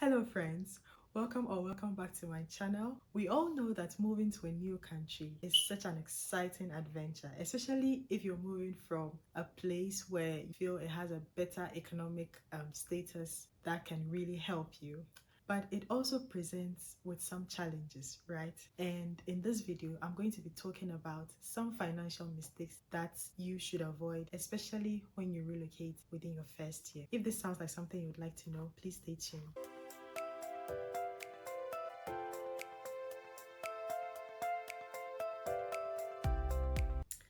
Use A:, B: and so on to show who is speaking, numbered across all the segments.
A: Hello friends, welcome back to my channel. We all know that moving to a new country is such an exciting adventure, especially if you're moving from a place where you feel it has a better economic status that can really help you. But it also presents with some challenges, right? And in this video, I'm going to be talking about some financial mistakes that you should avoid, especially when you relocate within your first year. If this sounds like something you would like to know, please stay tuned.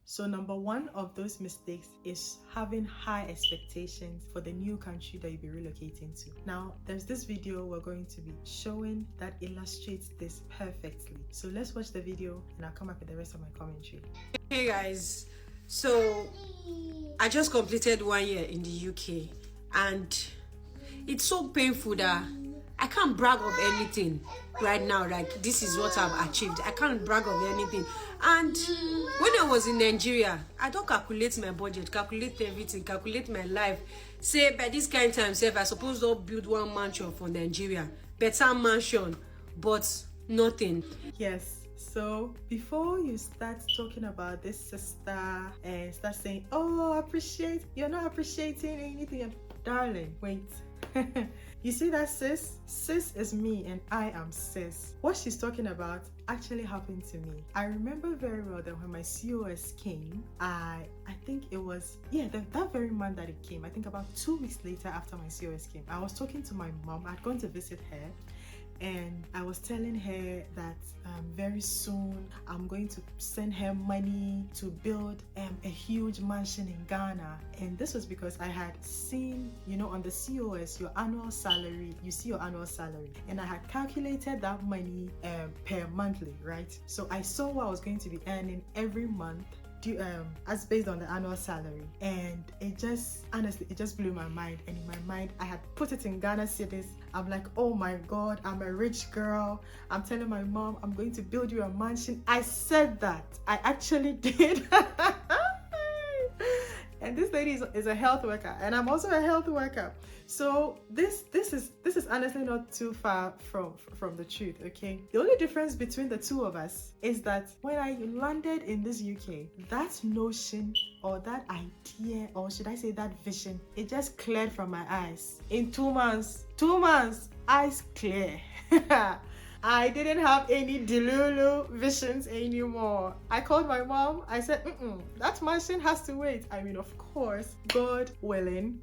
A: So number one of those mistakes is having high expectations for the new country that you'll be relocating to. Now, there's this video we're going to be showing that illustrates this perfectly. So let's watch the video and I'll come up with the rest of my commentary.
B: Hey guys, so I just completed 1 year in the UK and it's so painful that I can't brag of anything right now. Like, this is what I've achieved. I can't brag of anything. And when I was in Nigeria, I don't calculate my budget, calculate everything, calculate my life. Say by this kind of time, say if I suppose to build one mansion for Nigeria, better mansion, but nothing.
A: Yes. So before you start talking about this sister and start saying, oh, you're not appreciating anything, darling, wait. You see that sis? Sis is me and I am sis. What she's talking about actually happened to me. I remember very well that when my COS came, I think it was, that very month that it came, I think about 2 weeks later after my COS came, I was talking to my mom. I'd gone to visit her. And I was telling her that very soon I'm going to send her money to build a huge mansion in Ghana. And this was because I had seen, on the COS, your annual salary, you see your annual salary. And I had calculated that money per monthly, right? So I saw what I was going to be earning every month as based on the annual salary, and it just blew my mind. And in my mind I had put it in Ghana cedis. I'm like, oh my god, I'm a rich girl. I'm telling my mom I'm going to build you a mansion. I said that. I actually did. And this lady is a health worker and I'm also a health worker. So this is honestly not too far from the truth, okay? The only difference between the two of us is that when I landed in this UK, that notion or that idea, or should I say that vision, it just cleared from my eyes. In 2 months, eyes clear. I didn't have any delulu visions anymore. I called my mom. I said, that mansion has to wait. I mean, of course, God willing,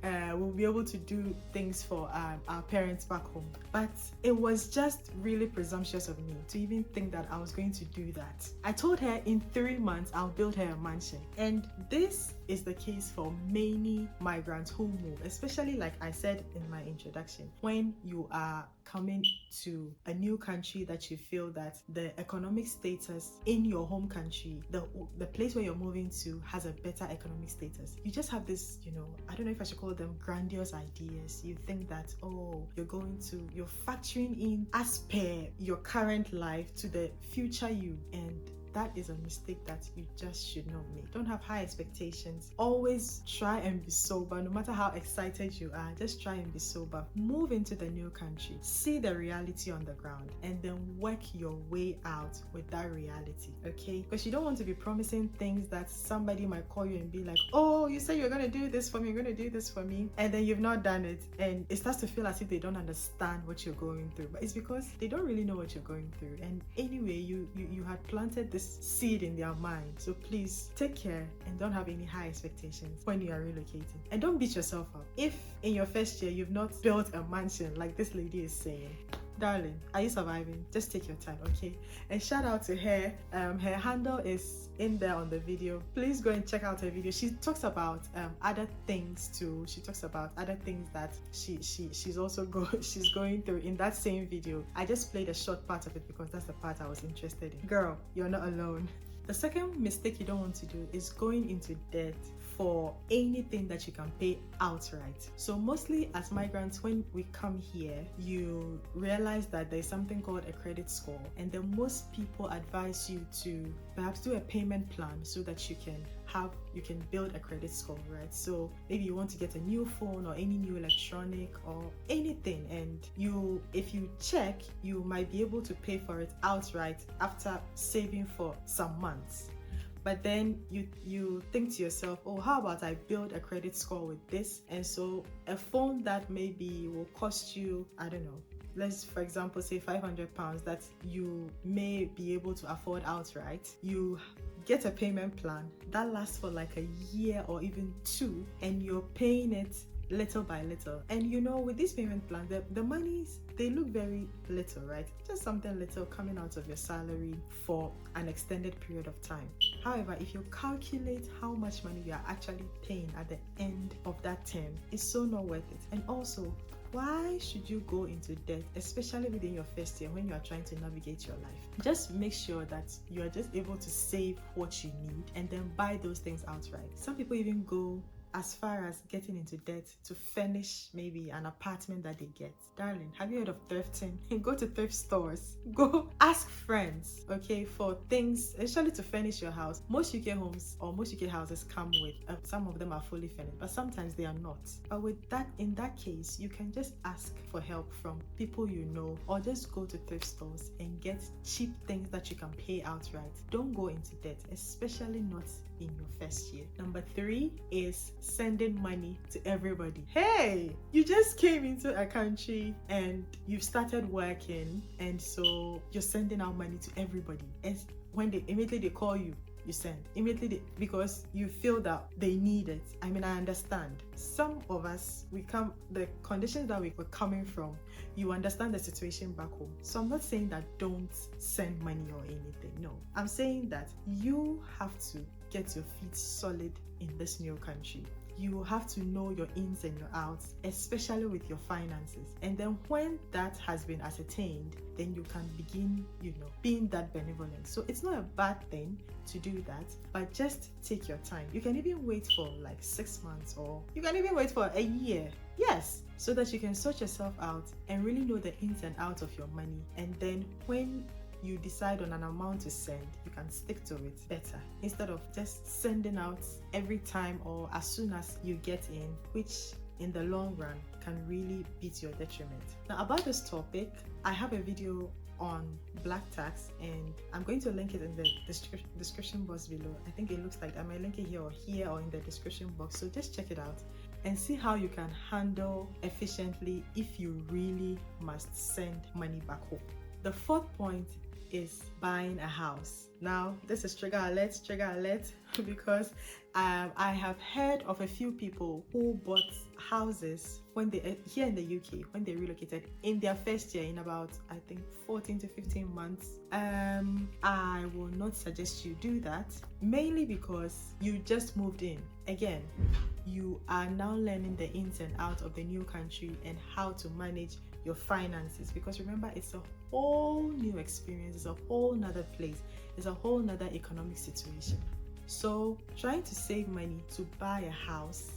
A: we'll be able to do things for our parents back home. But it was just really presumptuous of me to even think that I was going to do that. I told her in 3 months I'll build her a mansion. And this is the case for many migrants who move, especially like I said in my introduction, when you are coming to a new country that you feel that the economic status in your home country, the place where you're moving to, has a better economic status. You just have this, I don't know if I should call them grandiose ideas. You think that, oh, you're factoring in as per your current life to the future you, and that is a mistake that you just should not make. Don't have high expectations. Always try and be sober. No matter how excited you are, just try and be sober. Move into the new country. See the reality on the ground and then work your way out with that reality, okay? Because you don't want to be promising things that somebody might call you and be like, oh, you say you're going to do this for me, you're going to do this for me, and then you've not done it. And it starts to feel as if they don't understand what you're going through. But it's because they don't really know what you're going through. And anyway, you had planted this seed in their mind. So please take care and don't have any high expectations when you are relocating. And don't beat yourself up if in your first year you've not built a mansion like this lady is saying. Darling, are you surviving? Just take your time, okay? And shout out to her. Her handle is in there on the video. Please go and check out her video. She talks about other things too. She talks about other things that she's also she's going through in that same video. I just played a short part of it because that's the part I was interested in. Girl, you're not alone. The second mistake you don't want to do is going into debt for anything that you can pay outright. So mostly as migrants, when we come here, you realize that there's something called a credit score, and then most people advise you to perhaps do a payment plan so that you can build a credit score, right? So maybe you want to get a new phone or any new electronic or anything, and if you check, you might be able to pay for it outright after saving for some months. But then you think to yourself, oh, how about I build a credit score with this? And so a phone that maybe will cost you, I don't know, let's for example say £500 that you may be able to afford outright, you get a payment plan that lasts for like a year or even 2, and you're paying it little by little. And with these payment plans, the monies, they look very little, right? Just something little coming out of your salary for an extended period of time. However, if you calculate how much money you are actually paying at the end of that term, it's so not worth it. And also, why should you go into debt, especially within your first year when you are trying to navigate your life? Just make sure that you are just able to save what you need and then buy those things outright. Some people even go as far as getting into debt to furnish maybe an apartment that they get. Darling, have you heard of thrifting? Go to thrift stores. Go ask friends, okay, for things, especially to furnish your house. Most UK homes or most UK houses come with, some of them are fully furnished, but sometimes they are not. But in that case, you can just ask for help from people you know, or just go to thrift stores and get cheap things that you can pay outright. Don't go into debt, especially not in your first year. Number 3 is sending money to everybody. Hey, you just came into a country and you've started working, and so you're sending out money to everybody. And when immediately they call you, you send immediately because you feel that they need it. I mean, I understand. Some of us, the conditions that we were coming from, you understand the situation back home. So I'm not saying that don't send money or anything. No, I'm saying that you have to get your feet solid in this new country. You have to know your ins and your outs, especially with your finances. And then when that has been ascertained, then you can begin, being that benevolent. So it's not a bad thing to do that, but just take your time. You can even wait for like 6 months, or you can even wait for a year. Yes, so that you can sort yourself out and really know the ins and outs of your money. And then when you decide on an amount to send, you can stick to it better instead of just sending out every time or as soon as you get in, which in the long run can really be to your detriment. Now, about this topic, I have a video on black tax, and I'm going to link it in the description box below. I think it looks like I might link it here or in the description box, so just check it out and see how you can handle efficiently if you really must send money back home. The 4th point is buying a house. Now, this is trigger alert, because I have heard of a few people who bought houses when they here in the UK, when they relocated in their first year, in about I think 14 to 15 months. I will not suggest you do that, mainly because you just moved in. Again, you are now learning the ins and outs of the new country and how to manage your finances, because remember, it's a whole new experience, it's a whole nother place, it's a whole nother economic situation. So trying to save money to buy a house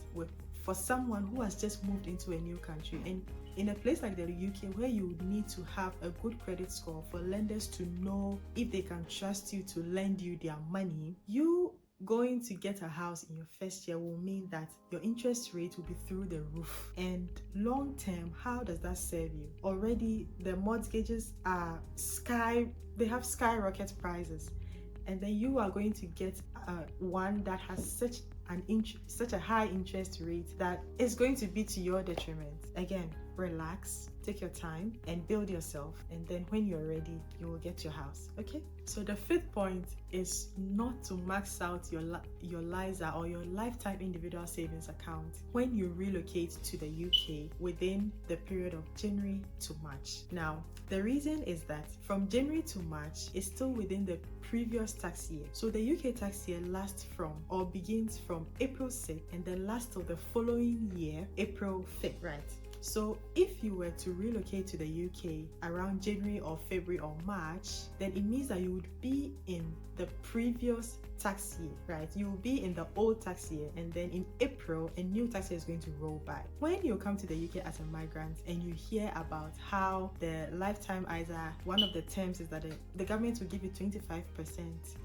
A: for someone who has just moved into a new country, and in a place like the UK where you need to have a good credit score for lenders to know if they can trust you to lend you their money, you going to get a house in your first year will mean that your interest rate will be through the roof. And long term, how does that serve you? Already the mortgages are they have skyrocket prices, and then you are going to get one that has such a high interest rate that is going to be to your detriment. Again, relax, take your time and build yourself, and then when you're ready, you will get your house. Okay, so the 5th point is not to max out your LISA or your lifetime individual savings account when you relocate to the UK within the period of January to March. Now, the reason is that from January to March is still within the previous tax year. So the UK tax year begins from April 6th and then lasts till the following year, April 5th, right? So if you were to relocate to the UK around January or February or March, then it means that you would be in the previous tax year, right? You will be in the old tax year, and then in April a new tax year is going to roll by. When you come to the UK as a migrant and you hear about how the lifetime ISA, one of the terms is that the government will give you 25%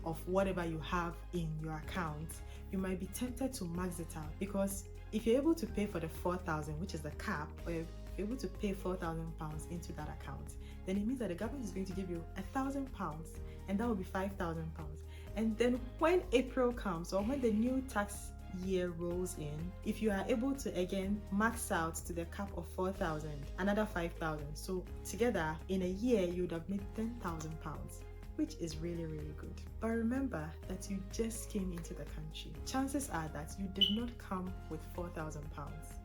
A: of whatever you have in your account, you might be tempted to max it out, because if you're able to pay for the 4,000, which is the cap, or if you're able to pay £4,000 into that account, then it means that the government is going to give you £1,000, and that will be £5,000. And then when April comes, or when the new tax year rolls in, if you are able to again max out to the cap of 4,000, another 5,000. So together in a year you would have made £10,000, which is really, really good. But remember that you just came into the country. Chances are that you did not come with £4,000,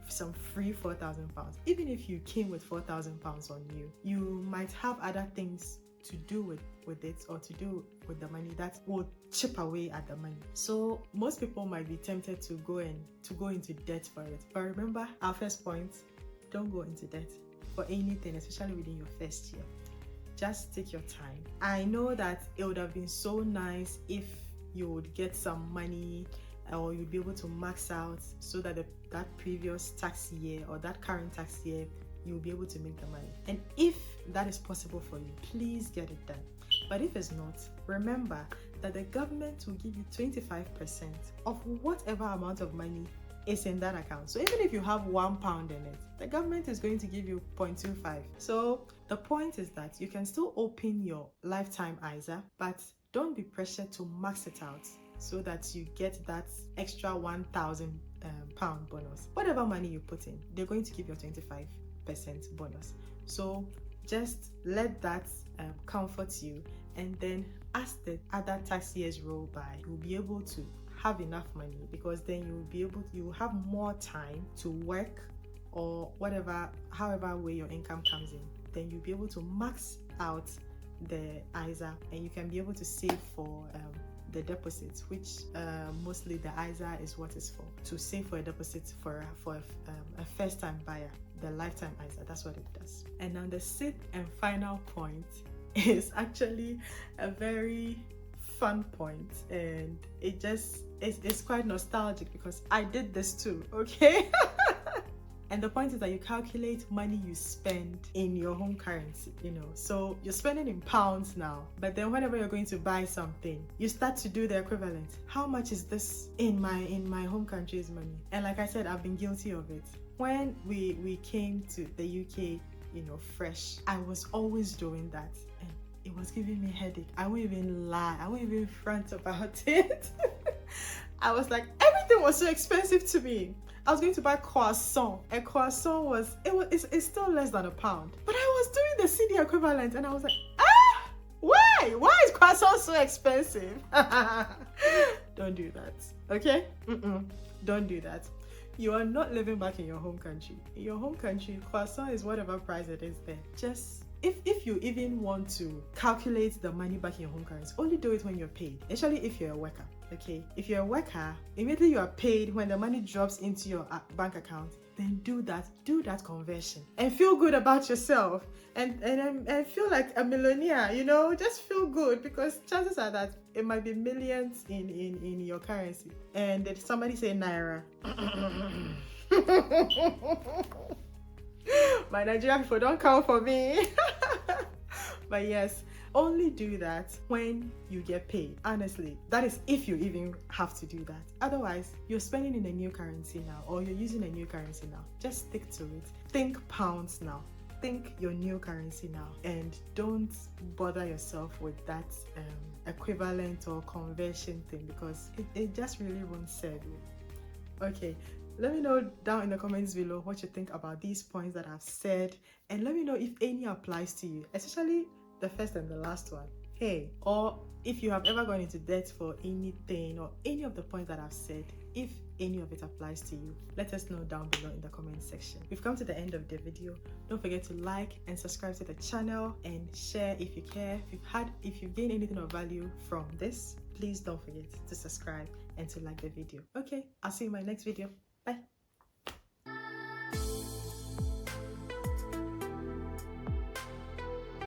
A: some free £4,000. Even if you came with £4,000 on you, you might have other things to do with it, or to do with the money that will chip away at the money. So most people might be tempted to go into debt for it. But remember our first point, don't go into debt for anything, especially within your first year. Just take your time. I know that it would have been so nice if you would get some money, or you'd be able to max out so that that previous tax year or that current tax year you'll be able to make the money. And if that is possible for you, please get it done. But if it's not, remember that the government will give you 25% of whatever amount of money is in that account. So even if you have £1 in it, the government is going to give you 0.25. So the point is that you can still open your lifetime ISA, but don't be pressured to max it out so that you get that extra £1,000 bonus. Whatever money you put in, they're going to give you a 25% bonus. So just let that comfort you, and then as the other tax years roll by, you'll be able to have enough money, because then you will have more time to work, or however way your income comes in. Then you'll be able to max out the ISA, and you can be able to save for the deposits, which mostly the ISA is what it's for, to save for a deposit for a first-time buyer. The lifetime ISA, that's what it does. And now the sixth and final point is actually a very fun point, and it's quite nostalgic because I did this too, okay? And the point is that you calculate money you spend in your home currency, so you're spending in pounds now, but then whenever you're going to buy something, you start to do the equivalent. How much is this in my home country's money? And like I said, I've been guilty of it. When we came to the UK, fresh, I was always doing that, and it was giving me headache. I won't even lie, I won't even front about it. I was like, everything was so expensive to me. I was going to buy croissant. A croissant it's still less than £1. But I was doing the CD equivalent, and I was like, why? Why is croissant so expensive? Don't do that, okay? Don't do that. You are not living back in your home country. In your home country, croissant is whatever price it is there. Just if you even want to calculate the money back in your home currency, only do it when you're paid, especially if you're a worker. Okay, if you're a worker, immediately you are paid, when the money drops into your bank account, then do that conversion and feel good about yourself, and feel like a millionaire, just feel good, because chances are that it might be millions in your currency. And did somebody say naira? My Nigerian people, don't come for me. But yes, only do that when you get paid. Honestly, that is if you even have to do that. Otherwise, you're spending in a new currency now, or you're using a new currency now. Just stick to it. Think pounds now. Think your new currency now, and don't bother yourself with that equivalent or conversion thing, because it just really won't serve you. Okay, let me know down in the comments below what you think about these points that I've said, and let me know if any applies to you, especially the first and the last one. Hey, or if you have ever gone into debt for anything, or any of the points that I've said, if any of it applies to you, let us know down below in the comment section. We've come to the end of the video. Don't forget to like and subscribe to the channel, and share if you care. If you've gained anything of value from this, please don't forget to subscribe and to like the video. Okay, I'll see you in my next video. Bye.